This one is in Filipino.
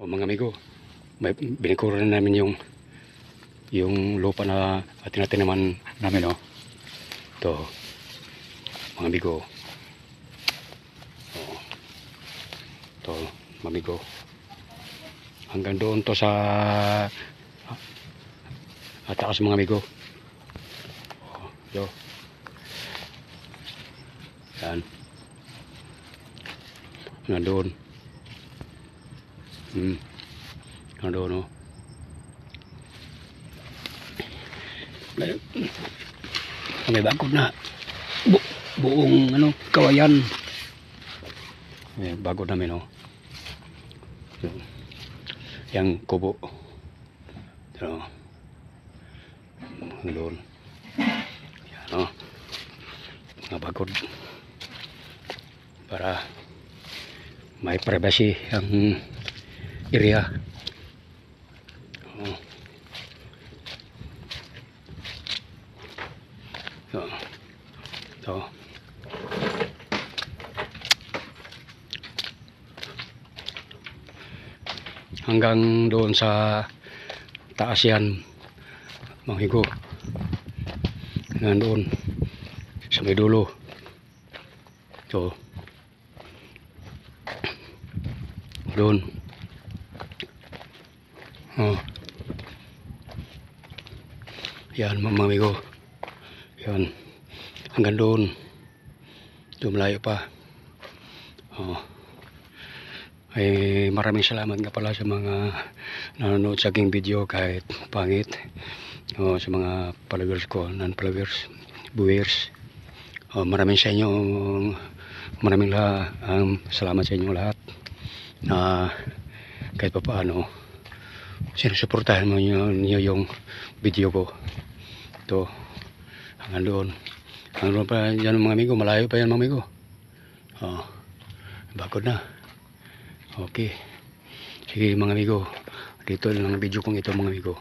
O mga amigo, may binikuro na namin yung lupa na tinatinaman namin, oh. Ito, mga amigo. Oh. Ito, mga amigo. Hanggang doon to sa taas, mga amigo. Oh, ito. Yan. Hanggang doon. Hanggang doon, oh. May bagod na buong kawayan. May bagod namin, oh. Yang kubo. Ito. Doon. Yan, oh. Mga bagod. Para may privacy ang area. Oh. Ito. Hanggang doon sa taas yan, mga higo. Hanggang doon sa may dulo. Ito. Doon. Oh. Yan, mga amigo. Yan. Hanggang doon. Ito malayo pa. Oh. Ay maraming salamat nga pala sa mga nanonood sa aking video kahit pangit. Oh, sa mga followers ko, non-followers, viewers. Oh, maraming sa inyo, maraming salamat sa inyo lahat na kahit pa paano sinusuportahan mo niyo yung video ko. Ito, hanggang doon. Hanggang doon pa yan, mga amigo, malayo pa yan, mga amigo. Oh, bagod na. Okay. Sige, mga amigo, dito lang ang video kong ito, mga amigo.